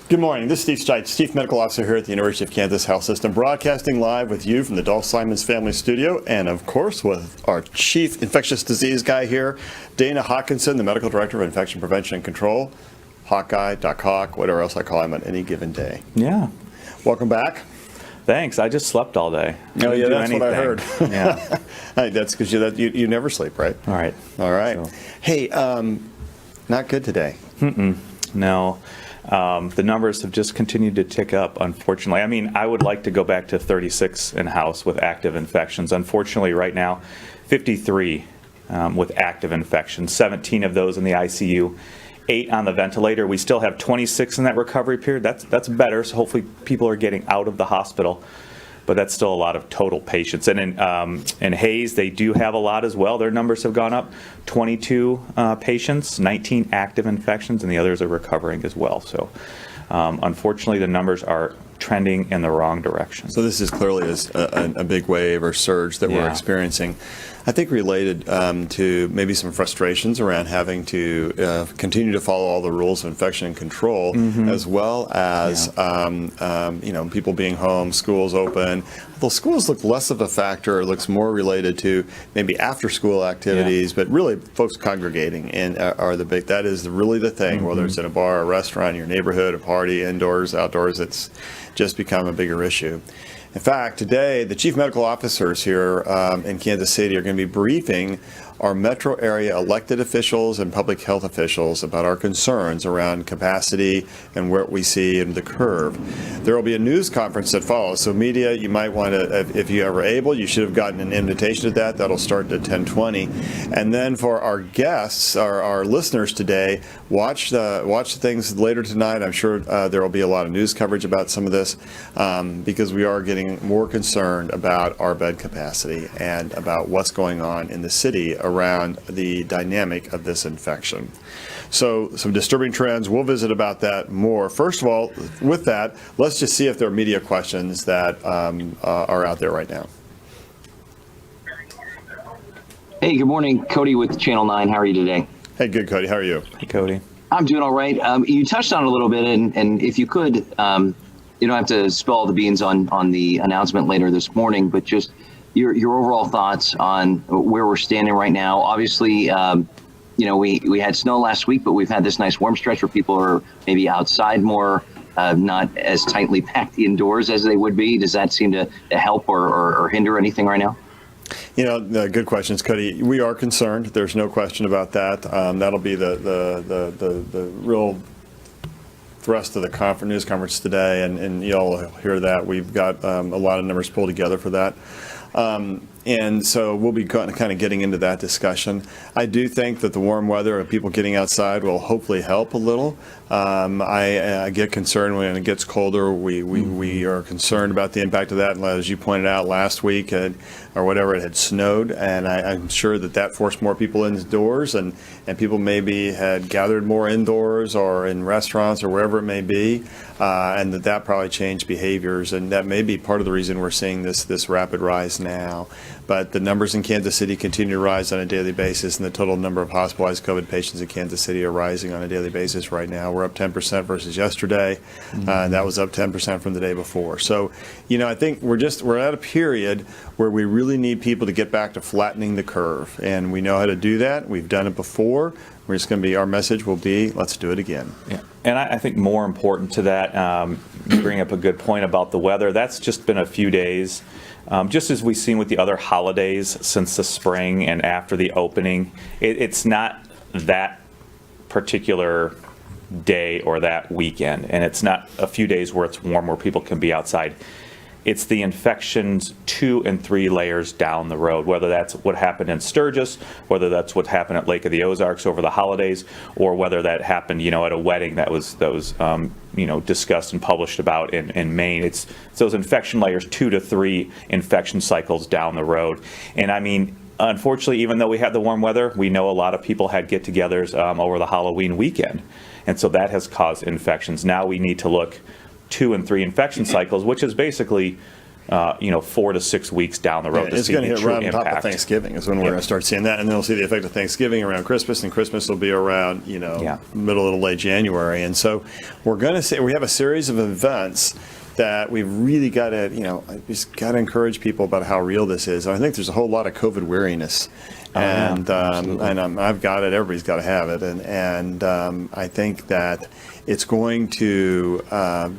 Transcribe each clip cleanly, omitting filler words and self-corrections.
Good morning. This is Steve Stites, Chief Medical Officer here at the University of Kansas Health System, broadcasting live with you from the Dolph Simons Family Studio, and of course with our Chief Infectious Disease guy here, Dana Hawkinson, the Medical Director of Infection Prevention and Control, Hawkeye, Doc Hawk, whatever else I call him on any given day. Yeah. Welcome back. Thanks. I just slept all day. Oh, yeah, that's what I heard. Yeah. Hey, that's because you never sleep, right? All right. All right. So. Hey, not good today. No. The numbers have just continued to tick up, unfortunately. I mean, I would like to go back to 36 in-house with active infections. Unfortunately, right now, 53 with active infections, 17 of those in the ICU, 8 on the ventilator. We still have 26 in that recovery period. That's better, so hopefully people are getting out of the hospital. But that's still a lot of total patients. And in Hayes, they do have a lot as well. Their numbers have gone up. 22 patients, 19 active infections, and the others are recovering as well. So unfortunately, the numbers are trending in the wrong direction. So this is clearly a big wave or surge that we're experiencing. I think related to maybe some frustrations around having to continue to follow all the rules of infection and control, as well as people being home, schools open. Well, schools look less of a factor. It looks more related to maybe after-school activities, but really folks congregating and are the big. That is really the thing. Whether it's in a bar, a restaurant, in your neighborhood, a party, indoors, outdoors, it's just become a bigger issue. In fact, today, the chief medical officers here in Kansas City are going to be briefing our metro area elected officials and public health officials about our concerns around capacity and where we see in the curve. There will be a news conference that follows. So media, you might want to, if you ever able, you should have gotten an invitation to that. That'll start at 10:20. And then for our guests, our listeners today, watch the things later tonight. I'm sure there will be a lot of news coverage about some of this because we are getting more concerned about our bed capacity and about what's going on in the city around the dynamic of this infection. So some disturbing trends. We'll visit about that more. First of all, with that, let's just see if there are media questions that are out there right now. Hey, good morning. Cody with Channel 9. How are you today? Hey, good, Cody. How are you? Hey, Cody. I'm doing all right. You touched on it a little bit, and if you could, you don't have to spill all the beans on the announcement later this morning, but just your overall thoughts on where we're standing right now. Obviously, we had snow last week, but we've had this nice warm stretch where people are maybe outside more, not as tightly packed indoors as they would be. Does that seem to help or hinder anything right now? Good questions, Cody. We are concerned. There's no question about that. That'll be the real thrust of the news conference today, and you'll hear that. We've got a lot of numbers pulled together for that. And so we'll be kind of getting into that discussion. I do think that the warm weather and people getting outside will hopefully help a little. I get concerned when it gets colder. We are concerned about the impact of that. And as you pointed out last week or whatever, it had snowed, and I'm sure that forced more people indoors, and people maybe had gathered more indoors or in restaurants or wherever it may be, and that probably changed behaviors, and that may be part of the reason we're seeing this rapid rise now. But the numbers in Kansas City continue to rise on a daily basis, and the total number of hospitalized COVID patients in Kansas City are rising on a daily basis right now. We're up 10% versus yesterday, and that was up 10% from the day before. So, I think we're at a period where we really need people to get back to flattening the curve, and we know how to do that. We've done it before. Our message will be, let's do it again. Yeah. And I think more important to that, you bring up a good point about the weather. That's just been a few days. Just as we've seen with the other holidays since the spring and after the opening, it's not that particular day or that weekend, and it's not a few days where it's warm where people can be outside. It's the infections 2 and 3 layers down the road, whether that's what happened in Sturgis, whether that's what happened at Lake of the Ozarks over the holidays, or whether that happened, at a wedding that was discussed and published about in Maine. It's those infection layers 2 to 3 infection cycles down the road. And I mean, unfortunately, even though we had the warm weather, we know a lot of people had get-togethers over the Halloween weekend. And so that has caused infections. Now we need to look 2 and 3 infection cycles, which is basically 4 to 6 weeks down the road. Yeah, to it's see going to the hit true right on top of impact. Thanksgiving is when we're going to start seeing that, and then we'll see the effect of Thanksgiving around Christmas, and Christmas will be around middle to late January, and so we're going to see we have a series of events that we've really got to just got to encourage people about how real this is. And I think there's a whole lot of COVID weariness. And I've got it. Everybody's got to have it, and I think that it's going to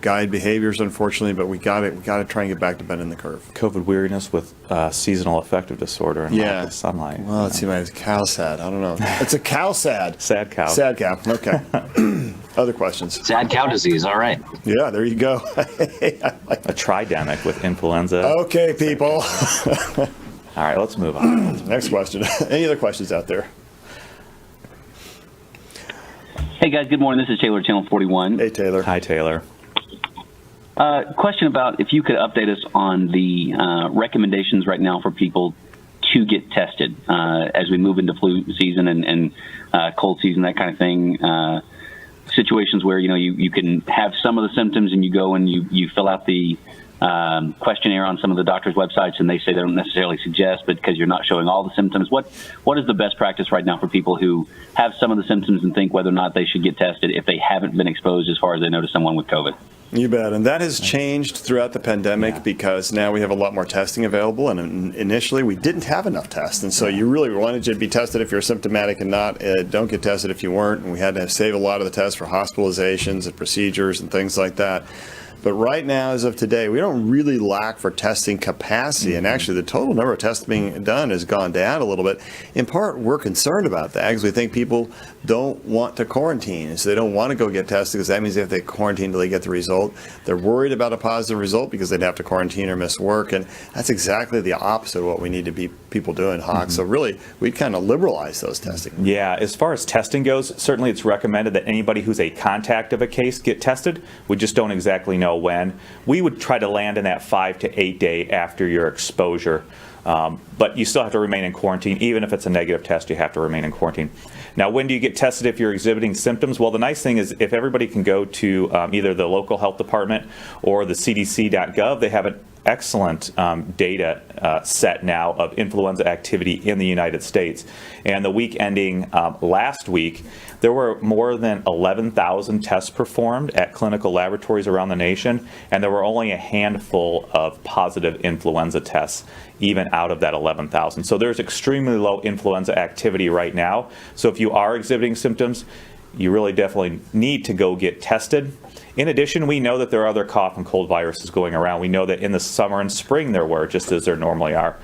guide behaviors, unfortunately. But we got to try and get back to bending the curve. COVID weariness with seasonal affective disorder and lack of sunlight. Well, let's see, my cow sad. I don't know. It's a cow sad. Sad cow. Sad cow. Okay. Other questions? Sad cow disease. All right. Yeah, there you go. A tridemic with influenza. Okay, people. All right, let's move on. Next question. Any other questions out there? Hey guys, good morning. This is Taylor, Channel 41. Hey, Taylor. Hi, Taylor. Question about if you could update us on the recommendations right now for people to get tested as we move into flu season and cold season, that kind of thing. Situations where you can have some of the symptoms and you go and you fill out the questionnaire on some of the doctors' websites, and they say they don't necessarily suggest, but because you're not showing all the symptoms, what is the best practice right now for people who have some of the symptoms and think whether or not they should get tested if they haven't been exposed as far as they know to someone with COVID? You bet. And that has changed throughout the pandemic because now we have a lot more testing available. And initially, we didn't have enough tests. And so you really wanted you to be tested if you're symptomatic and not. Don't get tested if you weren't. And we had to save a lot of the tests for hospitalizations and procedures and things like that. But right now, as of today, we don't really lack for testing capacity. And actually, the total number of tests being done has gone down a little bit. In part, we're concerned about that because we think people don't want to quarantine. So they don't want to go get tested because that means they have to quarantine until they get the result. They're worried about a positive result because they'd have to quarantine or miss work. And that's exactly the opposite of what we need to be people doing, Hawk. So really, we kind of liberalize those testing. Yeah, as far as testing goes, certainly it's recommended that anybody who's a contact of a case get tested. We just don't exactly know when. We would try to land in that 5 to 8 day after your exposure. But you still have to remain in quarantine. Even if it's a negative test, you have to remain in quarantine. Now, when do you get tested if you're exhibiting symptoms? Well, the nice thing is if everybody can go to either the local health department or the CDC.gov, they have an excellent data set now of influenza activity in the United States. And the week ending last week, there were more than 11,000 tests performed at clinical laboratories around the nation, and there were only a handful of positive influenza tests even out of that 11,000. So there's extremely low influenza activity right now. So if you are exhibiting symptoms, you really definitely need to go get tested. In addition, we know that there are other cough and cold viruses going around. We know that in the summer and spring there were, just as there normally are.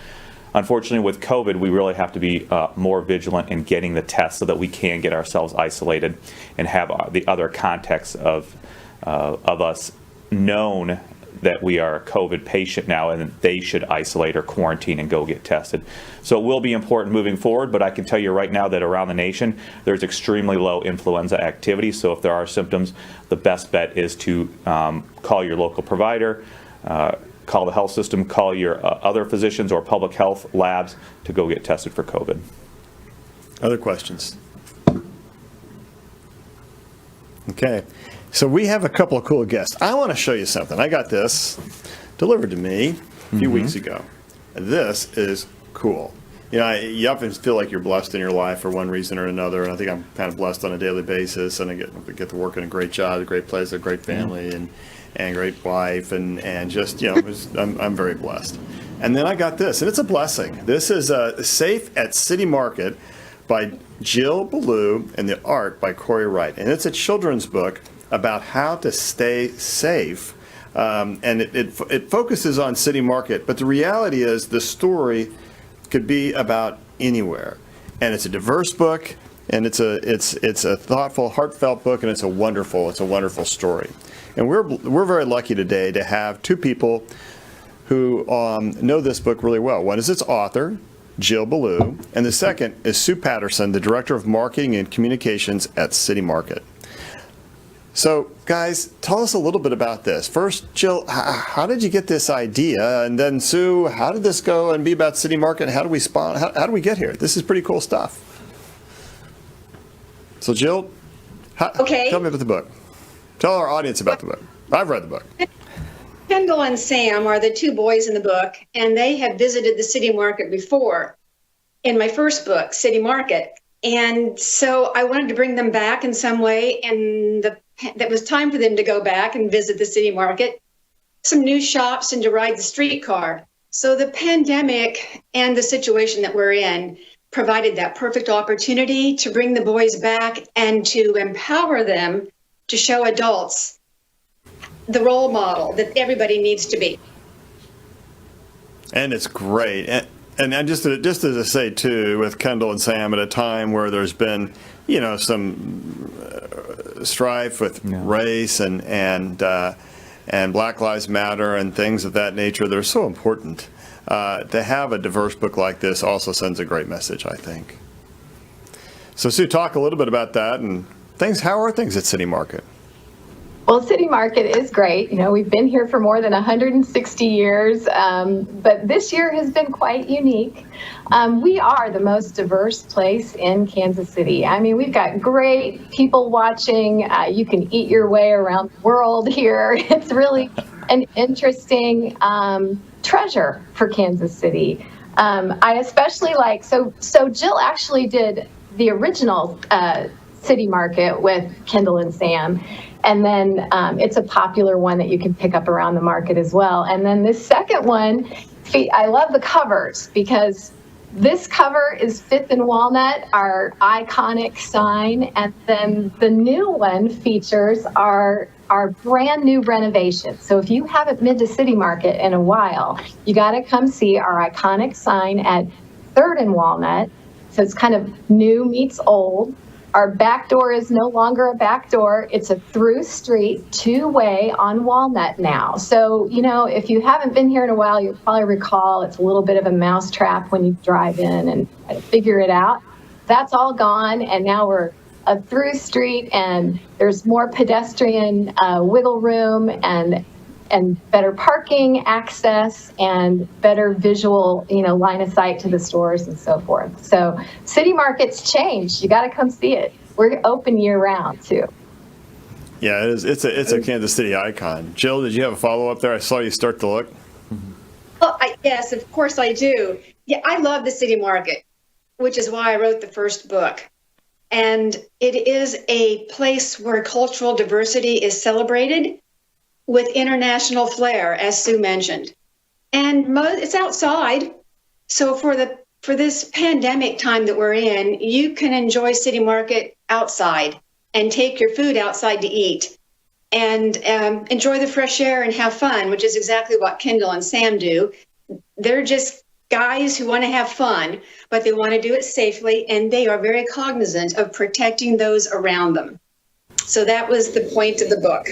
Unfortunately, with COVID, we really have to be more vigilant in getting the test so that we can get ourselves isolated and have the other contacts of us known that we are a COVID patient now and they should isolate or quarantine and go get tested. So it will be important moving forward, but I can tell you right now that around the nation, there's extremely low influenza activity. So if there are symptoms, the best bet is to call your local provider, call the health system, call your other physicians or public health labs to go get tested for COVID. Other questions? Okay. So we have a couple of cool guests. I want to show you something. I got this delivered to me a few weeks ago. This is cool. You know, you often feel like you're blessed in your life for one reason or another, and I think I'm kind of blessed on a daily basis, and I get to work in a great job, a great place, a great family, and great wife, and just, I'm very blessed. And then I got this, and it's a blessing. This is Safe at City Market by Jill Ballou and the art by Corey Wright. And it's a children's book about how to stay safe. And it focuses on City Market, but the reality is the story could be about anywhere. And it's a diverse book, and it's a thoughtful, heartfelt book, and it's a wonderful story. And we're very lucky today to have two people who know this book really well. One is its author, Jill Ballou, and the second is Sue Patterson, the Director of Marketing and Communications at City Market. So, guys, tell us a little bit about this. First, Jill, how did you get this idea? And then, Sue, how did this go and be about City Market? How do we spawn? How do we get here? This is pretty cool stuff. So, Jill, tell me about the book. Tell our audience about the book. I've read the book. Kendall and Sam are the two boys in the book, and they have visited the city market before in my first book, City Market. And so I wanted to bring them back in some way, and that was time for them to go back and visit the city market, some new shops, and to ride the streetcar. So the pandemic and the situation that we're in provided that perfect opportunity to bring the boys back and to empower them to show adults the role model that everybody needs to be. And it's great. And just to say, too, with Kendall and Sam, at a time where there's been, some strife with race and Black Lives Matter and things of that nature, they're so important. To have a diverse book like this also sends a great message, I think. So, Sue, talk a little bit about that and things. How are things at City Market? Well, City Market is great. We've been here for more than 160 years, but this year has been quite unique. We are the most diverse place in Kansas City. I mean, we've got great people watching. You can eat your way around the world here. It's really an interesting treasure for Kansas City. I especially like, so Jill actually did the original City Market with Kendall and Sam. And then it's a popular one that you can pick up around the market as well. And then this second one, I love the covers because this cover is 5th and Walnut, our iconic sign. And then the new one features our brand new renovation. So if you haven't been to City Market in a while, you got to come see our iconic sign at 3rd and Walnut. So it's kind of new meets old. Our back door is no longer a back door. It's a through street, two-way on Walnut now. So, if you haven't been here in a while, you'll probably recall it's a little bit of a mousetrap when you drive in and try to figure it out. That's all gone, and now we're a through street, and there's more pedestrian wiggle room and better parking access and better visual, line of sight to the stores and so forth. So City Market's changed. You got to come see it. We're open year round too. Yeah, it is. It's a Kansas City icon. Jill, did you have a follow-up there? I saw you start to look. Well, yes, of course I do. Yeah, I love the City Market, which is why I wrote the first book. And it is a place where cultural diversity is celebrated with international flair, as Sue mentioned. And it's outside. So for this pandemic time that we're in, you can enjoy City Market outside and take your food outside to eat and enjoy the fresh air and have fun, which is exactly what Kendall and Sam do. They're just guys who want to have fun, but they want to do it safely, and they are very cognizant of protecting those around them. So that was the point of the book.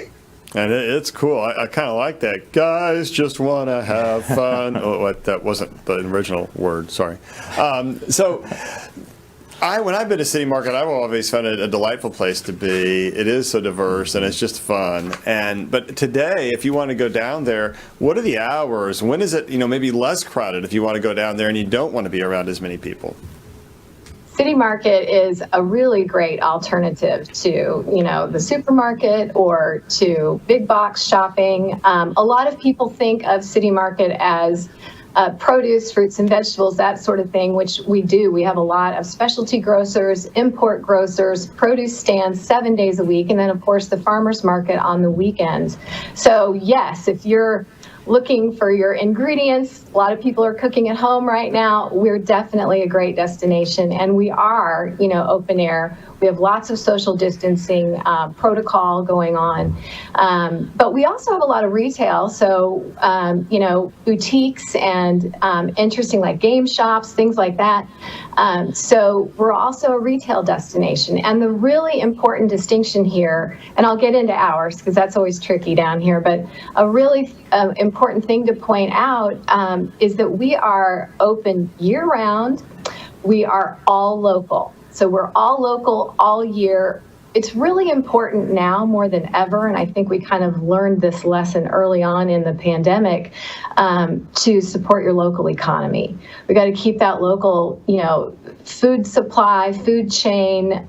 And it's cool. I kind of like that. Guys just want to have fun. That wasn't the original word. Sorry. When I've been to City Market, I've always found it a delightful place to be. It is so diverse and it's just fun. But today, if you want to go down there, what are the hours? When is it, maybe less crowded if you want to go down there and you don't want to be around as many people? City Market is a really great alternative to, the supermarket or to big box shopping. A lot of people think of City Market as produce, fruits and vegetables, that sort of thing, which we do. We have a lot of specialty grocers, import grocers, produce stands 7 days a week, and then, of course, the farmers market on the weekends. So, yes, if you're looking for your ingredients, a lot of people are cooking at home right now, we're definitely a great destination. And we are, open air. We have lots of social distancing protocol going on. But we also have a lot of retail. So, boutiques and interesting like game shops, things like that. So we're also a retail destination. And the really important distinction here, and I'll get into hours because that's always tricky down here, but a really important thing to point out is that we are open year round. We are all local. So we're all local all year. It's really important now more than ever, and I think we kind of learned this lesson early on in the pandemic, to support your local economy. We got to keep that local, food supply, food chain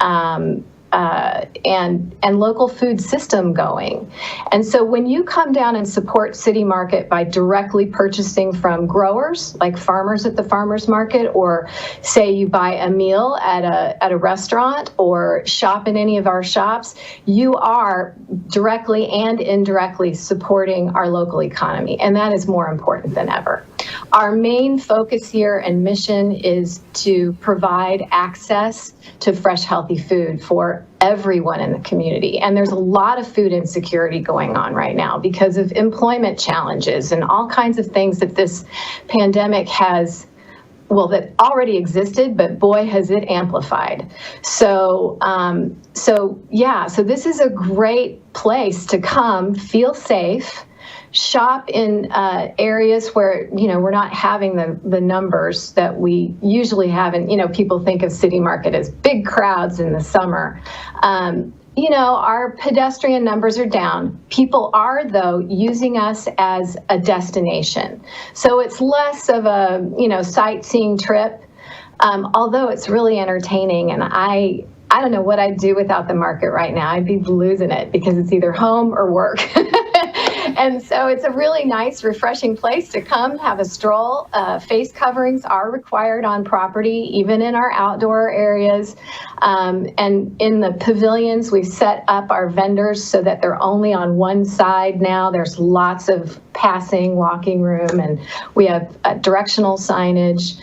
and local food system going. And so when you come down and support City Market by directly purchasing from growers, like farmers at the farmers market, or say you buy a meal at a restaurant or shop in any of our shops, you are directly and indirectly supporting our local economy. And that is more important than ever. Our main focus here and mission is to provide access to fresh, healthy food for everyone in the community. And there's a lot of food insecurity going on right now because of employment challenges and all kinds of things that this pandemic has, well, that already existed, but boy, has it amplified. So this is a great place to come, feel safe, shop in areas where, we're not having the numbers that we usually have. And, people think of City Market as big crowds in the summer. Our pedestrian numbers are down. People are, though, using us as a destination. So it's less of a, sightseeing trip, although it's really entertaining. And I don't know what I'd do without the market right now. I'd be losing it because it's either home or work. And so it's a really nice, refreshing place to come, have a stroll. Face coverings are required on property, even in our outdoor areas. And in the pavilions, we've set up our vendors so that they're only on one side now. There's lots of passing, walking room, and we have directional signage.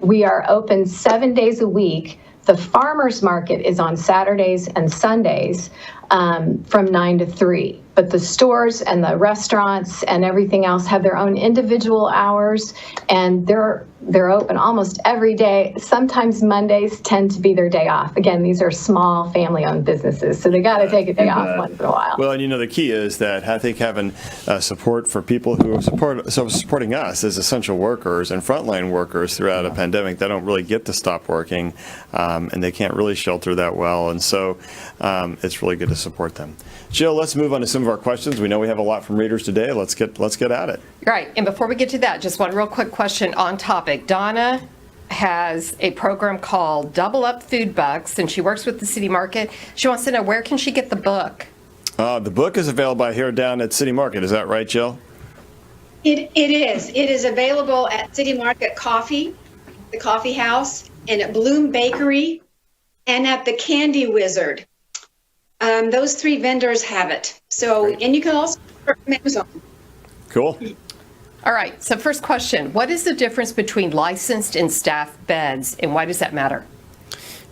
We are open 7 days a week. The farmers market is on Saturdays and Sundays from 9 to 3. But the stores and the restaurants and everything else have their own individual hours, and they're open almost every day. Sometimes Mondays tend to be their day off. Again, these are small family-owned businesses, so they got to take a day off once in a while. Well, and the key is that I think having support for people who are supporting us as essential workers and frontline workers throughout a pandemic that don't really get to stop working, and they can't really shelter that well, and so it's really good to support them. Jill, let's move on to some of our questions. We know we have a lot from readers today. Let's get at it. Right, and before we get to that, just one real quick question on topic. Donna has a program called Double Up Food Bucks, and she works with the City Market. She wants to know, where can she get the book? The book is available here down at City Market. Is that right, Jill? It is. It is available at City Market Coffee, the coffee house, and at Bloom Bakery, and at the Candy Wizard. Those 3 vendors have it. So, great. And you can also order from Amazon. Cool. All right. So first question, what is the difference between licensed and staff beds, and why does that matter?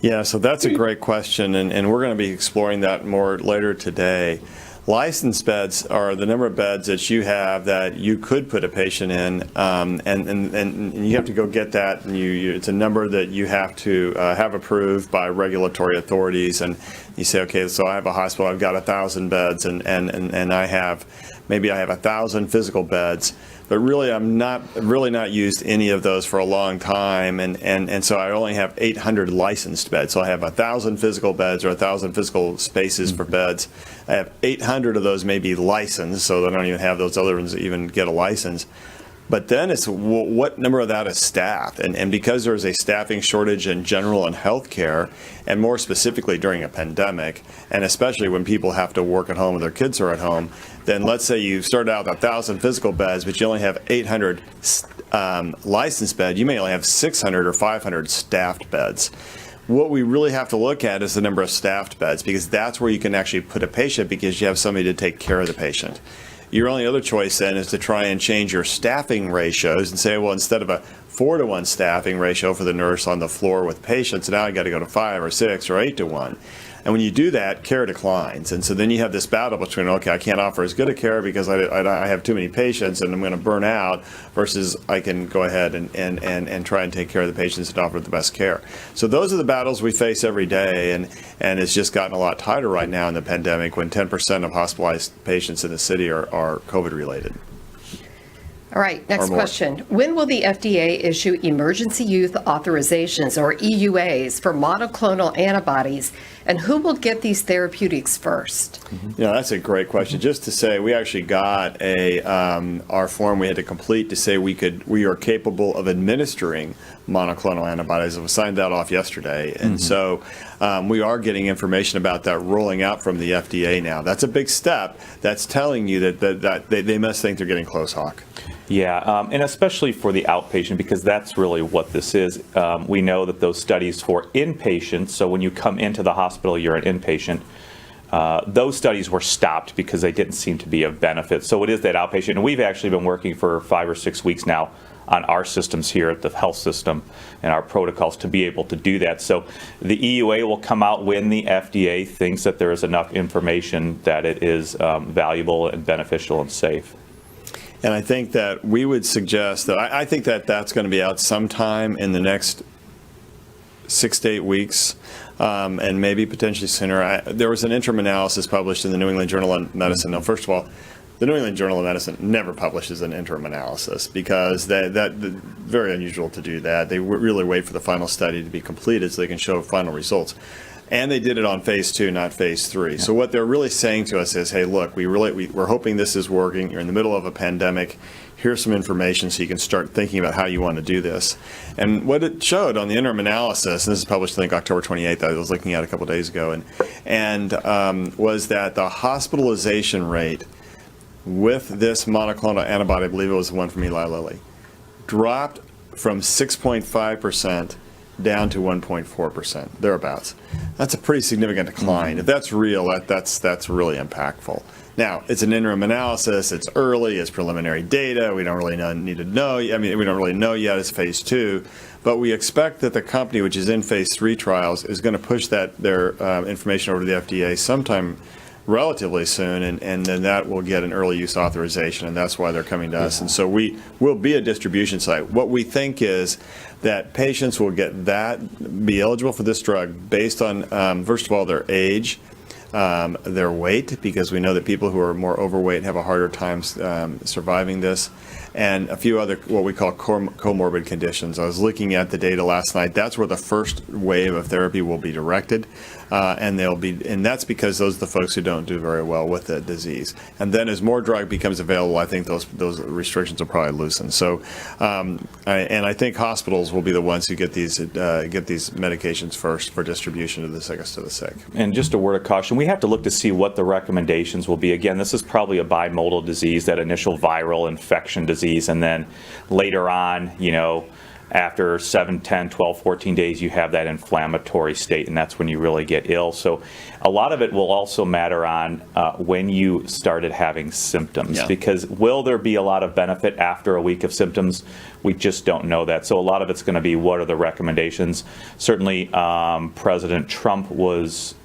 Yeah, so that's a great question, and we're going to be exploring that more later today. Licensed beds are the number of beds that you have that you could put a patient in, and you have to go get that, and it's a number that you have to have approved by regulatory authorities, and you say, okay, so I have a hospital, I've got 1,000 beds, and I have 1,000 physical beds, but really I'm not used any of those for a long time, and so I only have 800 licensed beds. So I have 1,000 physical beds or 1,000 physical spaces for beds. I have 800 of those may be licensed, so I don't even have those other ones that even get a license. But then it's what number of that is staffed, and because there's a staffing shortage in general in healthcare, and more specifically during a pandemic, and especially when people have to work at home and their kids are at home, then let's say you start out with 1,000 physical beds, but you only have 800 licensed beds, you may only have 600 or 500 staffed beds. What we really have to look at is the number of staffed beds, because that's where you can actually put a patient, because you have somebody to take care of the patient. Your only other choice then is to try and change your staffing ratios and say, well, instead of a 4-to-1 staffing ratio for the nurse on the floor with patients, now I got to go to 5 or 6 or 8-to-1. And when you do that, care declines. And so then you have this battle between, okay, I can't offer as good a care because I have too many patients and I'm going to burn out, versus I can go ahead and try and take care of the patients and offer the best care. So those are the battles we face every day, and it's just gotten a lot tighter right now in the pandemic when 10% of hospitalized patients in the city are COVID related. All right, next question. When will the FDA issue emergency use authorizations, or EUAs, for monoclonal antibodies, and who will get these therapeutics first? Yeah, that's a great question. Just to say, we actually got our form we had to complete to say we are capable of administering monoclonal antibodies. We signed that off yesterday. And so we are getting information about that rolling out from the FDA now. That's a big step. That's telling you that they must think they're getting close, Hawk. Yeah, and especially for the outpatient, because that's really what this is. We know that those studies for inpatients, so when you come into the hospital, you're an inpatient, those studies were stopped because they didn't seem to be of benefit. So it is that outpatient. And we've actually been working for 5 or 6 weeks now on our systems here at the health system and our protocols to be able to do that. So the EUA will come out when the FDA thinks that there is enough information that it is valuable and beneficial and safe. And I think that we would suggest that I think that that's going to be out sometime in the next 6 to 8 weeks, and maybe potentially sooner. There was an interim analysis published in the New England Journal of Medicine. Now, first of all, the New England Journal of Medicine never publishes an interim analysis because that's very unusual to do that. They really wait for the final study to be completed so they can show final results. And they did it on phase 2, not phase 3. Yeah. So what they're really saying to us is, hey, look, we're hoping this is working. You're in the middle of a pandemic. Here's some information so you can start thinking about how you want to do this. And what it showed on the interim analysis, and this is published, I think, October 28th, I was looking at a couple days ago, and was that the hospitalization rate with this monoclonal antibody, I believe it was the one from Eli Lilly, dropped from 6.5% down to 1.4%, thereabouts. That's a pretty significant decline. If that's real, that's really impactful. Now, it's an interim analysis, it's early, it's preliminary data, we don't really need to know, we don't really know yet, it's phase 2, but we expect that the company, which is in phase 3 trials, is going to push their information over to the FDA sometime relatively soon, and then that will get an early use authorization, and that's why they're coming to us. And so we will be a distribution site. What we think is that patients will be eligible for this drug based on, first of all, their age, their weight, because we know that people who are more overweight have a harder time surviving this, and a few other what we call comorbid conditions. I was looking at the data last night. That's where the first wave of therapy will be directed, and that's because those are the folks who don't do very well with the disease. And then as more drug becomes available, I think those restrictions will probably loosen. So, I think hospitals will be the ones who get these medications first for distribution to the sickest of the sick. And just a word of caution, we have to look to see what the recommendations will be. Again, this is probably a bimodal disease, that initial viral infection disease, and then later on, after 7, 10, 12, 14 days, you have that inflammatory state, and that's when you really get ill. So a lot of it will also matter on when you started having symptoms, because will there be a lot of benefit after a week of symptoms? We just don't know that. So a lot of it's going to be, what are the recommendations? Certainly, President Trump was,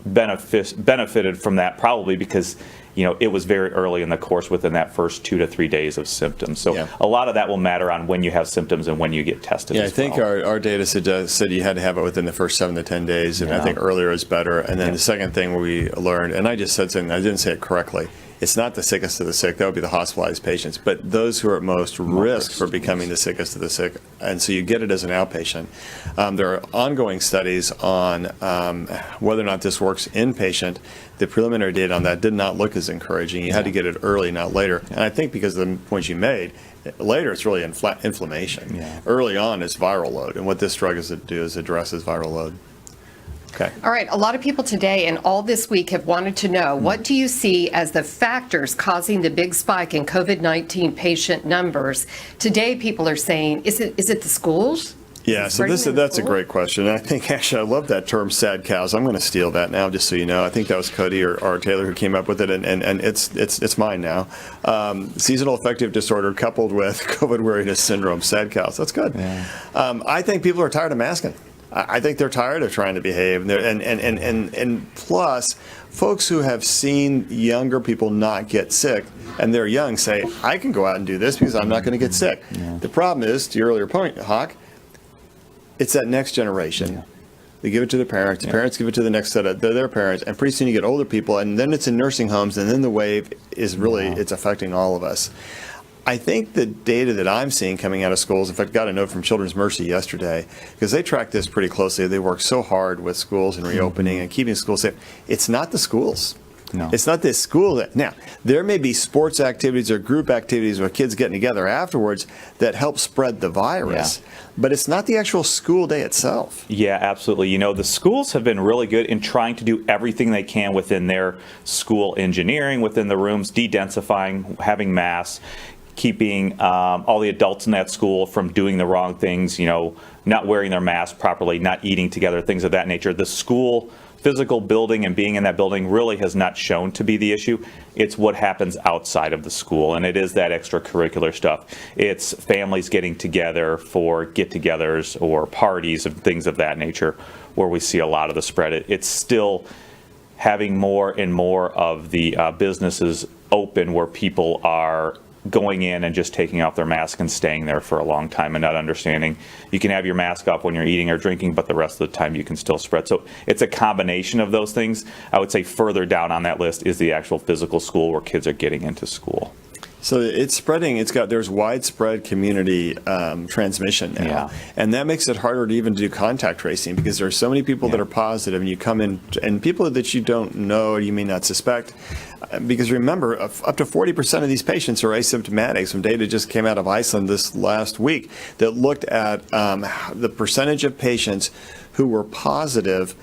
benefited from that, probably because it was very early in the course, within that first 2 to 3 days of symptoms. So a lot of that will matter on when you have symptoms and when you get tested. I think our data said you had to have it within the first 7 to 10 days, and I think earlier is better. And then the second thing we learned, and I just said something, I didn't say it correctly, it's not the sickest of the sick, that would be the hospitalized patients, but those who are at most risk for becoming the sickest of the sick, and so you get it as an outpatient. There are ongoing studies on whether or not this works inpatient. The preliminary data on that did not look as encouraging. You had to get it early, not later. And I think because of the points you made, later it's really inflammation. Early on it's viral load, and what this drug is to do is addresses viral load. Okay. All right. A lot of people today and all this week have wanted to know, what do you see as the factors causing the big spike in COVID-19 patient numbers? Today, people are saying, is it the schools? Yeah, so that's a great question. And I think, actually, I love that term, sad cows. I'm going to steal that now, just so you know. I think that was Cody or Taylor who came up with it, and it's mine now. Seasonal affective disorder coupled with COVID weariness syndrome, sad cows. That's good. Yeah. I think people are tired of masking. I think they're tired of trying to behave, and plus, folks who have seen younger people not get sick, and they're young, say, I can go out and do this because I'm not going to get sick. Yeah. The problem is, to your earlier point, Hawk, it's that next generation. Yeah. They give it to their parents, the parents give it to the next set of their parents, and pretty soon you get older people, and then it's in nursing homes, and then the wave is really, it's affecting all of us. I think the data that I'm seeing coming out of schools, in fact, I got a note from Children's Mercy yesterday, because they track this pretty closely. They work so hard with schools and reopening and keeping schools safe. It's not the schools. No. It's not this school that, now, there may be sports activities or group activities where kids getting together afterwards that help spread the virus, but it's not the actual school day itself. Yeah, absolutely. You know, the schools have been really good in trying to do everything they can within their school engineering, within the rooms, de-densifying, having masks, keeping all the adults in that school from doing the wrong things, you know, not wearing their mask properly, not eating together, things of that nature. The school physical building and being in that building really has not shown to be the issue. It's what happens outside of the school, and it is that extracurricular stuff. It's families getting together for get-togethers or parties and things of that nature where we see a lot of the spread. It's still having more and more of the businesses open where people are going in and just taking off their mask and staying there for a long time and not understanding you can have your mask off when you're eating or drinking, but the rest of the time you can still spread. So it's a combination of those things. I would say further down on that list is the actual physical school where kids are getting into school. So it's spreading. There's widespread community transmission now, and that makes it harder to even do contact tracing because there are so many people that are positive, and you come in and people that you don't know or you may not suspect. Because remember, up to 40% of these patients are asymptomatic. Some data just came out of Iceland this last week that looked at the percentage of patients who were positive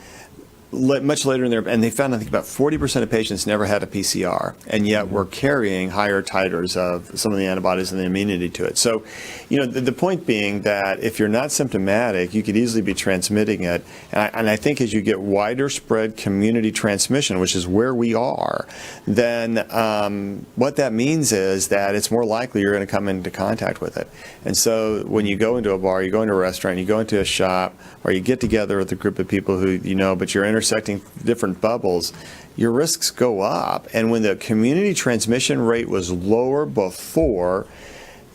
much later in their, and they found I think about 40% of patients never had a PCR, and yet were carrying higher titers of some of the antibodies and the immunity to it. So, you know, the point being that if you're not symptomatic, you could easily be transmitting it. And I think as you get wider spread community transmission, which is where we are, then what that means is that it's more likely you're going to come into contact with it. And so when you go into a bar, you go into a restaurant, you go into a shop, or you get together with a group of people who you know, but you're intersecting different bubbles, your risks go up. And when the community transmission rate was lower before,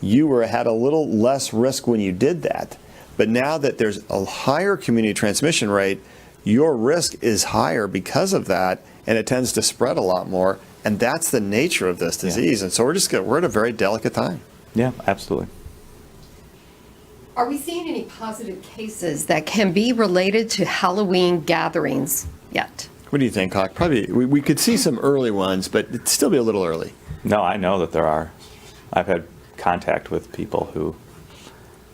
you had a little less risk when you did that. But now that there's a higher community transmission rate, your risk is higher because of that, and it tends to spread a lot more. And that's the nature of this disease. And so we're at a very delicate time. Yeah, absolutely. Are we seeing any positive cases that can be related to Halloween gatherings yet? What do you think, Hawk? Probably we could see some early ones, but it'd still be a little early. No, I know that there are. I've had contact with people who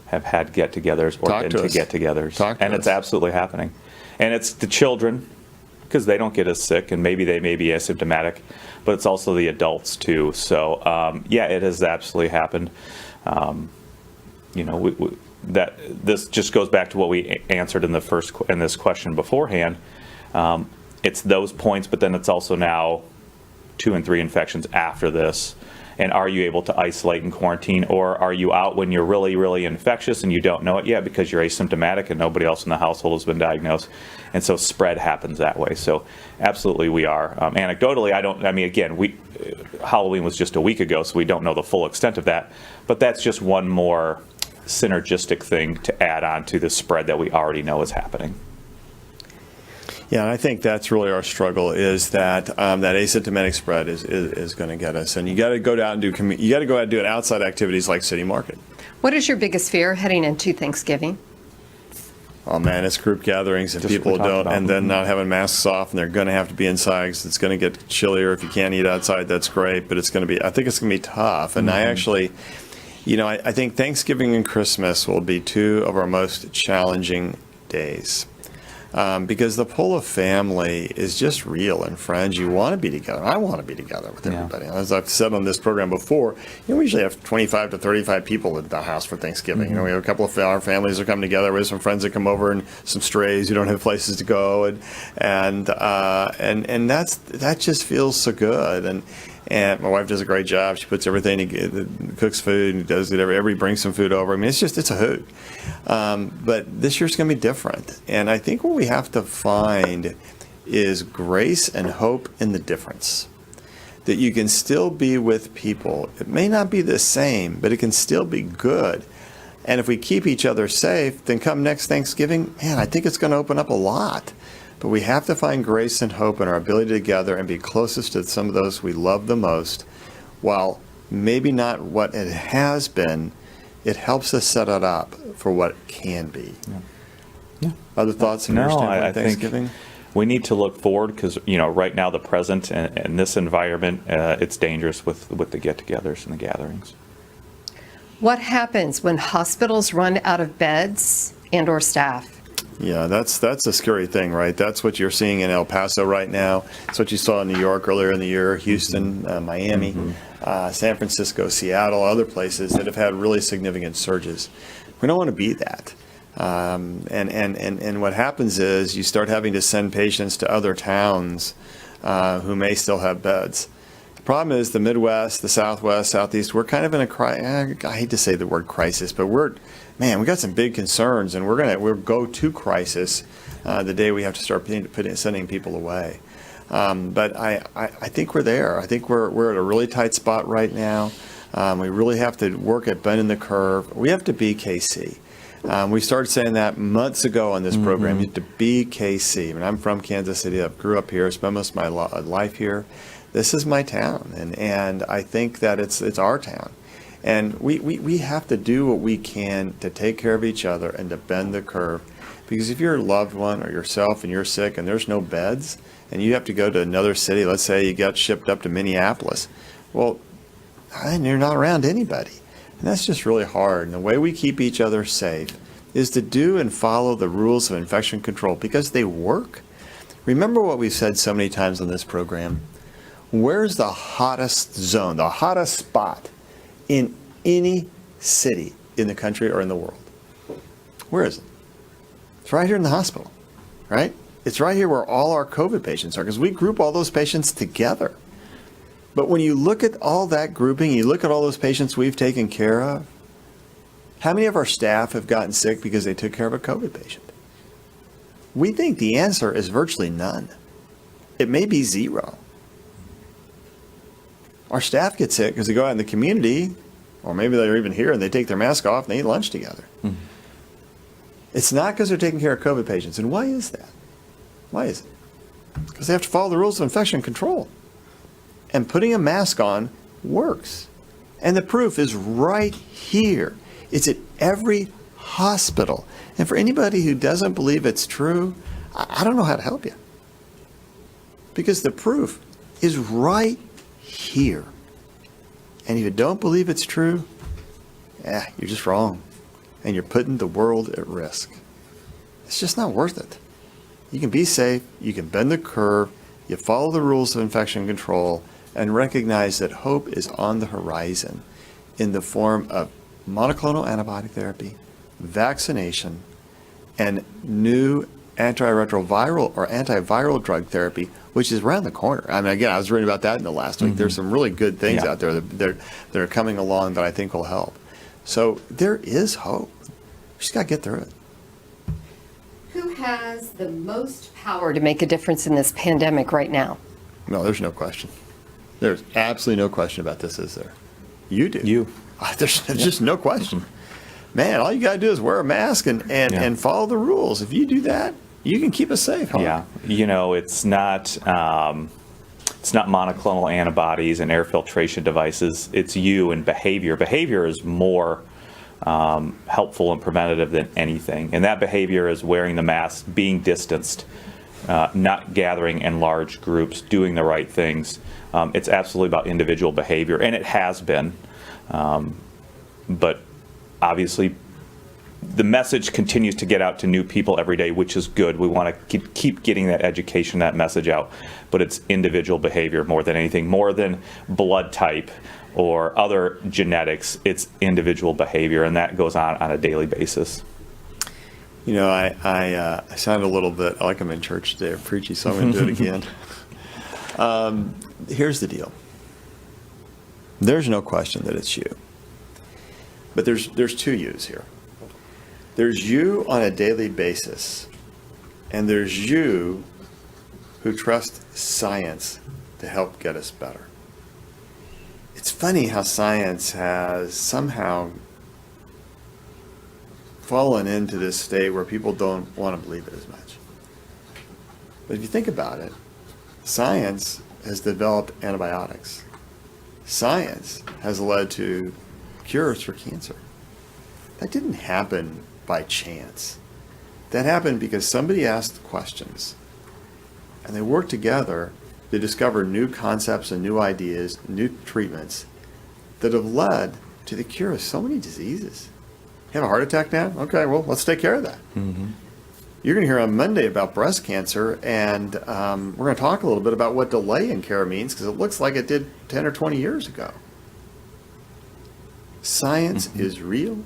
have had get-togethers or been to get-togethers, and it's absolutely happening. And it's the children, because they don't get as sick, and maybe they may be asymptomatic, but it's also the adults too. So yeah, it has absolutely happened. You know, this just goes back to what we answered in this question beforehand. It's those points, but then it's also now 2 and 3 infections after this. And are you able to isolate and quarantine, or are you out when you're really, really infectious and you don't know it yet because you're asymptomatic and nobody else in the household has been diagnosed? And so spread happens that way. So absolutely we are. Anecdotally, again, Halloween was just a week ago, so we don't know the full extent of that. But that's just one more synergistic thing to add on to the spread that we already know is happening. Yeah, and I think that's really our struggle, is that that asymptomatic spread is going to get us, and you got to go out and do it outside activities like City Market. What is your biggest fear heading into Thanksgiving? Oh man, it's group gatherings and Just people don't, and then not having masks off, and they're going to have to be inside because it's going to get chillier. If you can't eat outside, that's great, but I think it's going to be tough. And I actually, you know, I think Thanksgiving and Christmas will be 2 of our most challenging days. Because the pull of family is just real, and friends, you want to be together. I want to be together with everybody. As I've said on this program before, you know, we usually have 25 to 35 people at the house for Thanksgiving. You know, we have a couple of our families that come together. We have some friends that come over, and some strays who don't have places to go, and that just feels so good. And my wife does a great job. She puts everything, cooks food, and does it. Everybody brings some food over. I mean, it's a hoot. But this year's going to be different. And I think what we have to find is grace and hope in the difference. That you can still be with people. It may not be the same, but it can still be good. And if we keep each other safe, then come next Thanksgiving, man, I think it's going to open up a lot. But we have to find grace and hope in our ability to gather and be closest to some of those we love the most. While maybe not what it has been, it helps us set it up for what it can be. Yeah. Other thoughts from your standpoint on Thanksgiving? we need to look forward because, right now the present and this environment, it's dangerous with the get-togethers and the gatherings. What happens when hospitals run out of beds and or staff? Yeah, that's a scary thing, right? That's what you're seeing in El Paso right now. It's what you saw in New York earlier in the year, Houston, Miami, San Francisco, Seattle, other places that have had really significant surges. We don't want to be that. And what happens is you start having to send patients to other towns who may still have beds. The problem is the Midwest, the Southwest, Southeast, we're kind of in a crisis. I hate to say the word crisis, but we got some big concerns, and we'll go to crisis the day we have to start sending people away. But I think we're there. I think we're at a really tight spot right now. We really have to work at bending the curve. We have to be KC. We started saying that months ago on this program. You have to be KC. I mean, I'm from Kansas City. I grew up here, spent most of my life here. This is my town, and I think that it's our town. And we have to do what we can to take care of each other and to bend the curve. Because if you're a loved one or yourself and you're sick and there's no beds and you have to go to another city, let's say you got shipped up to Minneapolis, well, and you're not around anybody. And that's just really hard. And the way we keep each other safe is to do and follow the rules of infection control because they work. Remember what we've said so many times on this program. Where's the hottest zone, the hottest spot in any city in the country or in the world? Where is it? It's right here in the hospital, right? It's right here where all our COVID patients are because we group all those patients together. But when you look at all that grouping, you look at all those patients we've taken care of, how many of our staff have gotten sick because they took care of a COVID patient? We think the answer is virtually none. It may be zero. Our staff get sick because they go out in the community, or maybe they're even here and they take their mask off and they eat lunch together. Mm-hmm. It's not because they're taking care of COVID patients. And why is that? Why is it? Because they have to follow the rules of infection control. And putting a mask on works. And the proof is right here. It's at every hospital. And for anybody who doesn't believe it's true, I don't know how to help you. Because the proof is right here. And if you don't believe it's true, you're just wrong. And you're putting the world at risk. It's just not worth it. You can be safe, you can bend the curve, you follow the rules of infection control, and recognize that hope is on the horizon in the form of monoclonal antibody therapy, vaccination, and new antiretroviral or antiviral drug therapy, which is around the corner. I mean, again, I was reading about that in the last week. There's some really good things out there that are coming along that I think will help. So there is hope. We just got to get through it. Who has the most power to make a difference in this pandemic right now? No, there's no question. There's absolutely no question about this, is there? You do. You. There's just no question. Man, all you got to do is wear a mask and follow the rules. If you do that, you can keep us safe. Huh? Yeah. It's not monoclonal antibodies and air filtration devices. It's you and behavior. Behavior is more helpful and preventative than anything. And that behavior is wearing the mask, being distanced, not gathering in large groups, doing the right things. It's absolutely about individual behavior, and it has been. But obviously, the message continues to get out to new people every day, which is good. We want to keep getting that education, that message out. But it's individual behavior more than anything, more than blood type or other genetics. It's individual behavior, and that goes on a daily basis. You know, I sound a little bit like I'm in church today, preachy, so I'm going to do it again. Here's the deal. There's no question that it's you. But there's two yous here. There's you on a daily basis, and there's you who trust science to help get us better. It's funny how science has somehow fallen into this state where people don't want to believe it as much. But if you think about it, science has developed antibiotics. Science has led to cures for cancer. That didn't happen by chance. That happened because somebody asked questions and they work together to discover new concepts and new ideas, new treatments that have led to the cure of so many diseases. You have a heart attack now? Okay, well, let's take care of that. Mm-hmm. You're going to hear on Monday about breast cancer, and we're going to talk a little bit about what delay in care means, because it looks like it did 10 or 20 years ago. Science is real.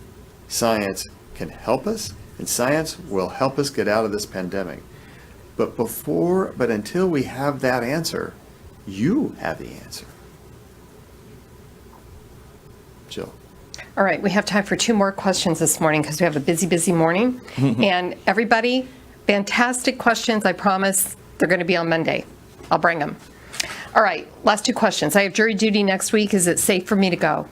Science can help us, and science will help us get out of this pandemic. But until we have that answer, you have the answer. Jill. All right, we have time for 2 more questions this morning because we have a busy morning. And everybody, fantastic questions. I promise they're going to be on Monday. I'll bring them. All right, last 2 questions. I have jury duty next week. Is it safe for me to go?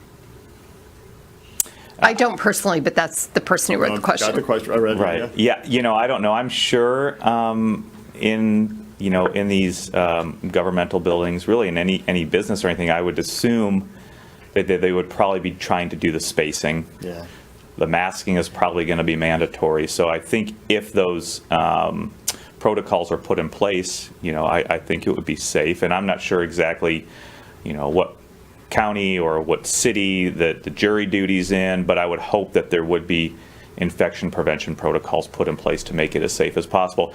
I don't personally, but that's the person who wrote the question. Got the question. I read it. Right. Yeah. I don't know. I'm sure in these governmental buildings, really in any business or anything, I would assume that they would probably be trying to do the spacing. Yeah. The masking is probably going to be mandatory. So I think if those protocols are put in place, I think it would be safe. And I'm not sure exactly, what county or what city that the jury duty's in, but I would hope that there would be infection prevention protocols put in place to make it as safe as possible.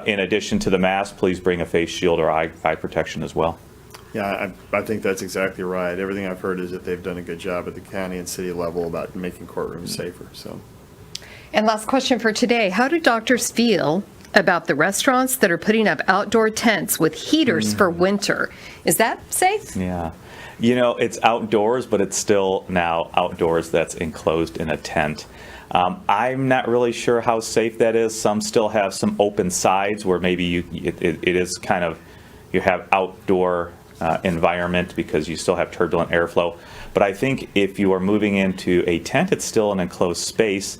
In addition to the mask, please bring a face shield or eye protection as well. Yeah, I think that's exactly right. Everything I've heard is that they've done a good job at the county and city level about making courtrooms safer. So. And last question for today. How do doctors feel about the restaurants that are putting up outdoor tents with heaters for winter? Is that safe? Yeah. It's outdoors, but it's still now outdoors that's enclosed in a tent. I'm not really sure how safe that is. Some still have some open sides where maybe it is kind of, you have outdoor environment because you still have turbulent airflow. But I think if you are moving into a tent, it's still an enclosed space.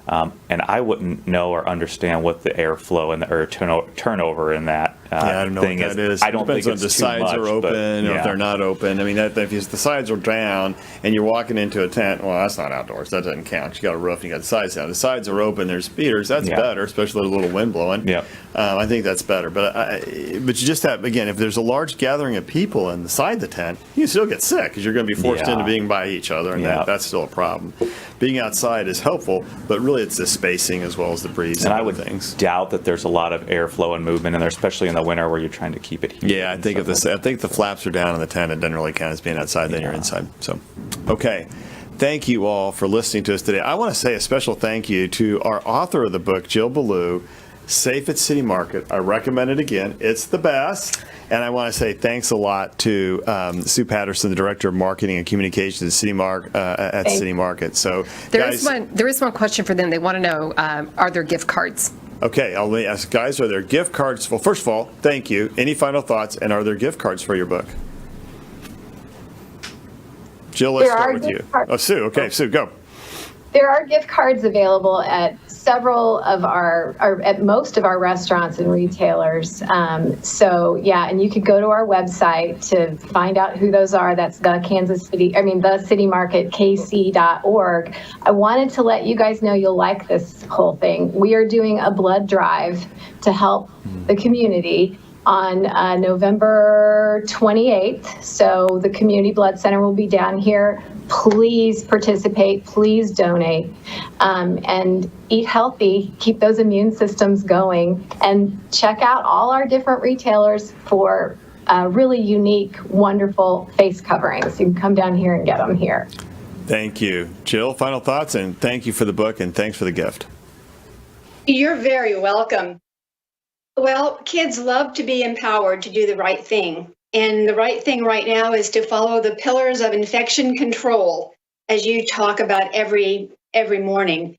And I wouldn't know or understand what the airflow and the turnover in that I don't know thing what that is. I don't Depends think on it's the too sides much, are open or if they're not open. I mean, if the sides are down and you're walking into a tent, well, that's not outdoors. That doesn't count. You got a roof and you got the sides down. The sides are open. There's heaters. That's better, especially with a little wind blowing. Yeah. I think that's better. But you just have, again, if there's a large gathering of people inside the tent, you can still get sick because you're going to be forced into being by each other, and that's still a problem. Being outside is helpful, but really it's the spacing as well as the breeze and I would things. doubt that there's a lot of airflow and movement in there, especially in the winter where you're trying to keep it heated. Yeah, I think the flaps are down in the tent. It doesn't really count as being outside. Then you're inside. So, okay. Thank you all for listening to us today. I want to say a special thank you to our author of the book, Jill Ballou, Safe at City Market. I recommend it again. It's the best. And I want to say thanks a lot to Sue Patterson, the Director of Marketing and Communications at City Market. So, there is one question for them. They want to know, are there gift cards? Okay, I'll ask, guys, are there gift cards? Well, first of all, thank you. Any final thoughts? And are there gift cards for your book? Jill, let's start with you. Oh, Sue. Okay, Sue, go. There are gift cards available at several of at most of our restaurants and retailers. And you could go to our website to find out who those are. That's the City Market, kc.org. I wanted to let you guys know you'll like this whole thing. We are doing a blood drive to help the community on November 28th. So the Community Blood Center will be down here. Please participate, please donate, and eat healthy, keep those immune systems going, and check out all our different retailers for really unique, wonderful face coverings. You can come down here and get them here. Thank you. Jill, final thoughts, and thank you for the book, and thanks for the gift. You're very welcome. Well, kids love to be empowered to do the right thing. And the right thing right now is to follow the pillars of infection control, as you talk about every morning.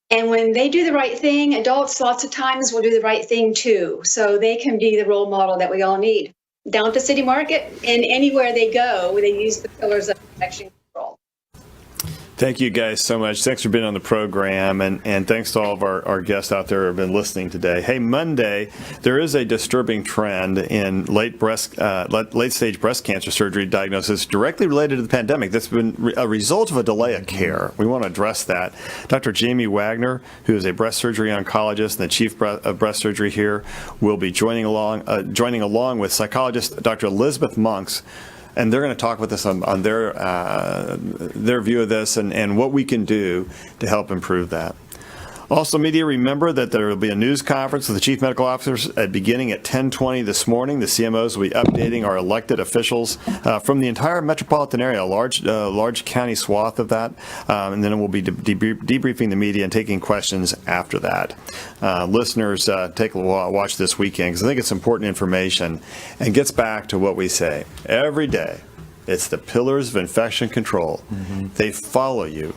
And when they do the right thing, adults lots of times will do the right thing too. So they can be the role model that we all need. Down to City Market and anywhere they go, they use the pillars of infection control. Thank you guys so much. Thanks for being on the program, and thanks to all of our guests out there who have been listening today. Hey, Monday, there is a disturbing trend in late-stage breast cancer surgery diagnosis directly related to the pandemic that's been a result of a delay of care. We want to address that. Dr. Jamie Wagner, who is a breast surgery oncologist and the chief of breast surgery here, will be joining along with psychologist Dr. Elizabeth Monks. And they're going to talk with us on their view of this and what we can do to help improve that. Also, media, remember that there will be a news conference with the chief medical officers beginning at 10:20 this morning. The CMOs will be updating our elected officials from the entire metropolitan area, a large county swath of that, and then we'll be debriefing the media and taking questions after that. Listeners, take a watch this weekend because I think it's important information and gets back to what we say every day. It's the pillars of infection control. They follow you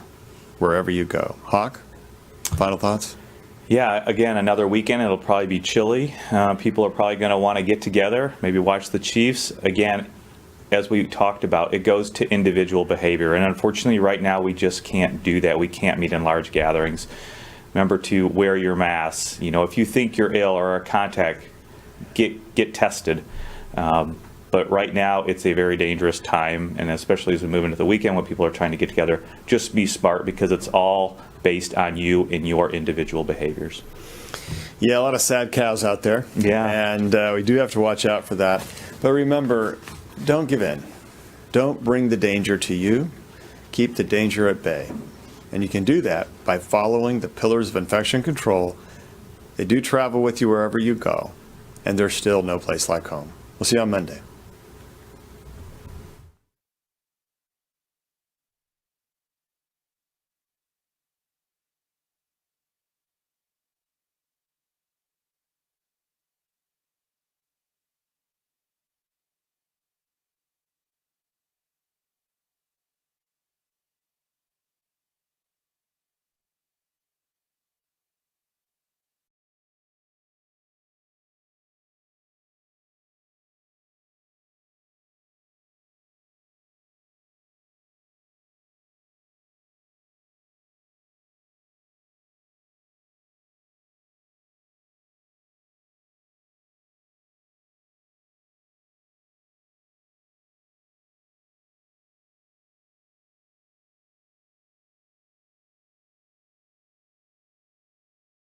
wherever you go. Hawk? Final thoughts? Yeah, again, another weekend. It'll probably be chilly. People are probably going to want to get together, maybe watch the Chiefs. Again, as we talked about, it goes to individual behavior. And unfortunately, right now, we just can't do that. We can't meet in large gatherings. Remember to wear your masks. You know, if you think you're ill or a contact, get tested. But right now, it's a very dangerous time, and especially as we move into the weekend when people are trying to get together, just be smart because it's all based on you and your individual behaviors. Yeah, a lot of sad cows out there. Yeah. And we do have to watch out for that. But remember, don't give in. Don't bring the danger to you. Keep the danger at bay. And you can do that by following the pillars of infection control. They do travel with you wherever you go, and there's still no place like home. We'll see you on Monday.